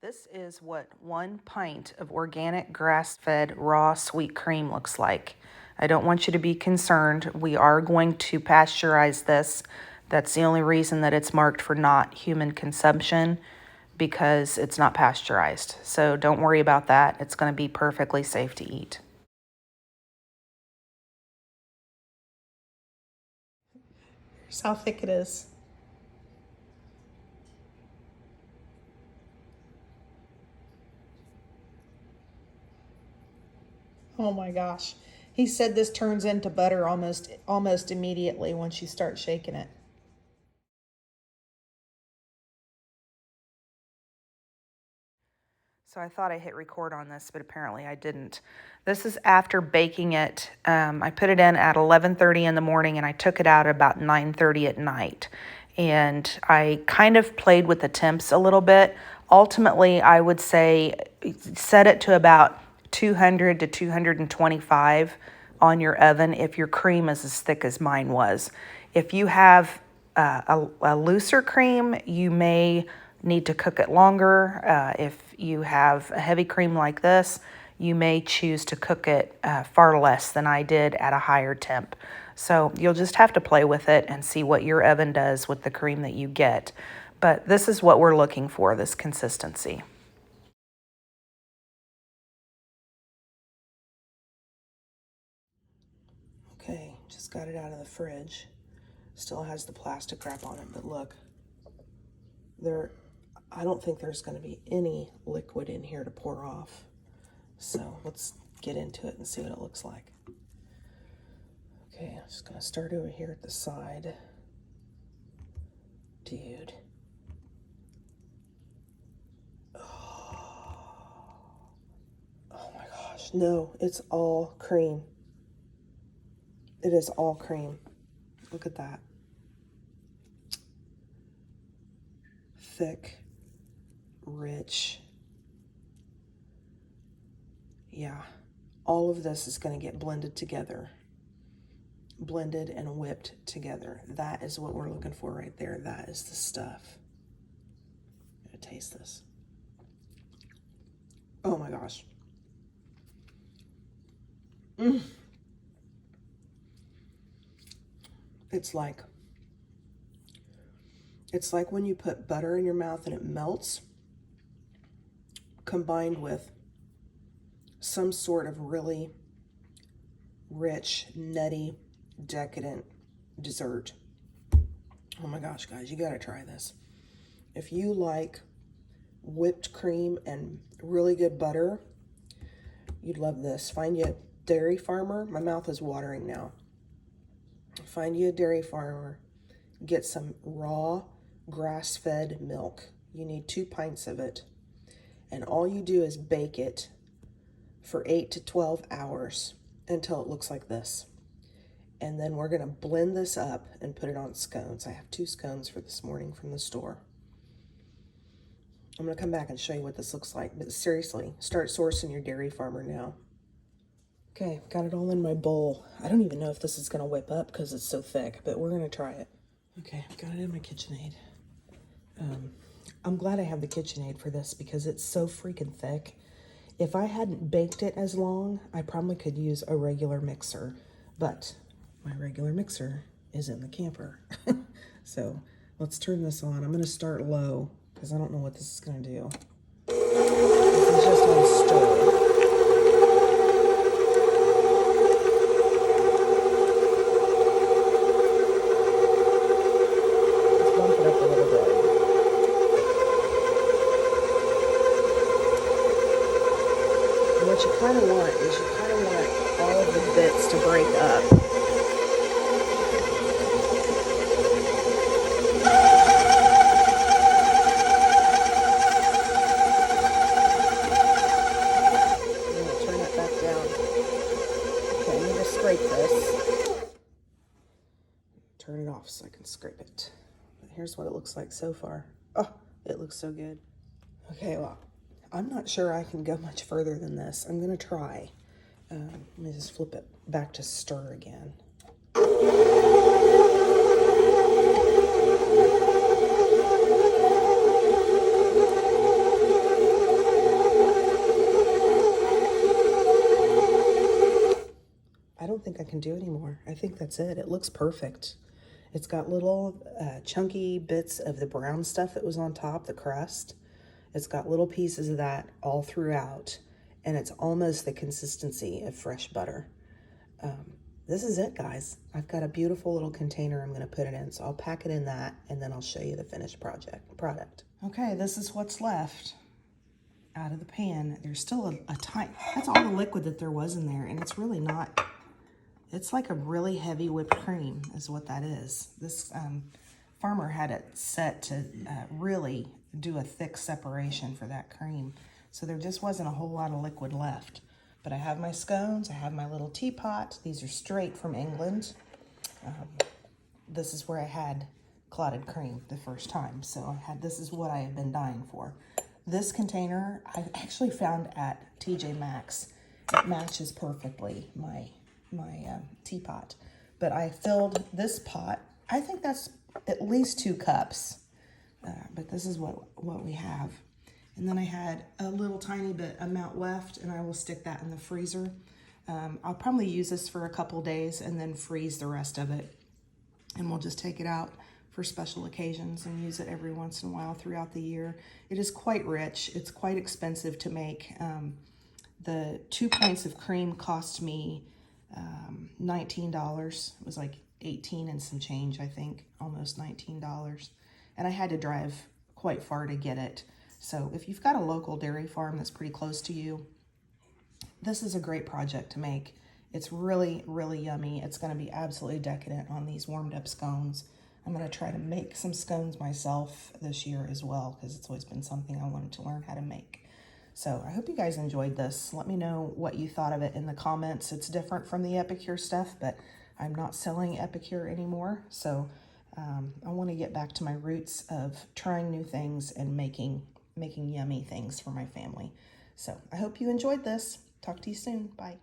This is what 1 pint of organic grass-fed raw sweet cream looks like. I don't want you to be concerned. We are going to pasteurize this. That's the only reason that it's marked for not human consumption, because it's not pasteurized. So don't worry about that. It's going to be perfectly safe to eat. Here's how thick it is. Oh my gosh. He said this turns into butter almost immediately once you start shaking it. So I thought I hit record on this, but apparently I didn't. This is after baking it. I put it in at 11:30 in the morning and I took it out at about 9:30 at night. And I kind of played with the temps a little bit. Ultimately, I would say set it to about 200 to 225 on your oven if your cream is as thick as mine was. If you have a looser cream, you may need to cook it longer. If you have a heavy cream like this, you may choose to cook it far less than I did at a higher temp. So you'll just have to play with it and see what your oven does with the cream that you get. But this is what we're looking for, this consistency. Okay, just got it out of the fridge. Still has the plastic wrap on it, but look, I don't think there's going to be any liquid in here to pour off. So let's get into it and see what it looks like. Okay, I'm just going to start over here at the side. Dude. Oh my gosh. No, it's all cream. It is all cream. Look at that. Thick, rich. Yeah, all of this is going to get blended together. Blended and whipped together. That is what we're looking for right there. That is the stuff. I'm going to taste this. Oh my gosh. It's like when you put butter in your mouth and it melts, combined with some sort of really rich, nutty, decadent dessert. Oh my gosh, guys, you gotta try this. If you like whipped cream and really good butter, you'd love this. Find you a dairy farmer. My mouth is watering now. Find you a dairy farmer. Get some raw grass-fed milk. You need 2 pints of it. And all you do is bake it for 8 to 12 hours until it looks like this. And then we're going to blend this up and put it on scones. I have 2 scones for this morning from the store. I'm going to come back and show you what this looks like. But seriously, start sourcing your dairy farmer now. Okay, got it all in my bowl. I don't even know if this is going to whip up because it's so thick, but we're going to try it. Okay, I've got it in my KitchenAid. I'm glad I have the KitchenAid for this because it's so freaking thick. If I hadn't baked it as long, I probably could use a regular mixer, but my regular mixer is in the camper. So let's turn this on. I'm going to start low because I don't know what this is going to do. This is just on stir. What you kind of want is all of the bits to break up. I'm going to turn that back down. Okay, I'm going to scrape this. Turn it off so I can scrape it. But here's what it looks like so far. Oh, it looks so good. Okay, well, I'm not sure I can go much further than this. I'm going to try. Let me just flip it back to stir again. can do anymore. I think that's it. It looks perfect. It's got little chunky bits of the brown stuff that was on top, the crust. It's got little pieces of that all throughout, and it's almost the consistency of fresh butter. This is it, guys. I've got a beautiful little container I'm going to put it in, so I'll pack it in that, and then I'll show you the finished product. Okay, this is what's left out of the pan. There's still a tiny, that's all the liquid that there was in there, and it's really not, it's like a really heavy whipped cream is what that is. This farmer had it set to really do a thick separation for that cream, so there just wasn't a whole lot of liquid left. But I have my scones, I have my little teapot. These are straight from England. This is where I had clotted cream the first time, so this is what I have been dying for. This container I actually found at TJ Maxx. It matches perfectly my teapot. But I filled this pot. I think that's at least 2 cups. But this is what we have. And then I had a little tiny bit amount left, and I will stick that in the freezer. I'll probably use this for a couple days and then freeze the rest of it. And we'll just take it out for special occasions and use it every once in a while throughout the year. It is quite rich. It's quite expensive to make. The 2 pints of cream cost me $19. It was like 18 and some change, I think, almost $19. And I had to drive quite far to get it. So if you've got a local dairy farm that's pretty close to you, this is a great project to make. It's really, really yummy. It's going to be absolutely decadent on these warmed up scones. I'm going to try to make some scones myself this year as well, because it's always been something I wanted to learn how to make. So I hope you guys enjoyed this. Let me know what you thought of it in the comments. It's different from the Epicure stuff, but I'm not selling Epicure anymore. So I want to get back to my roots of trying new things and making yummy things for my family. So I hope you enjoyed this. Talk to you soon. Bye.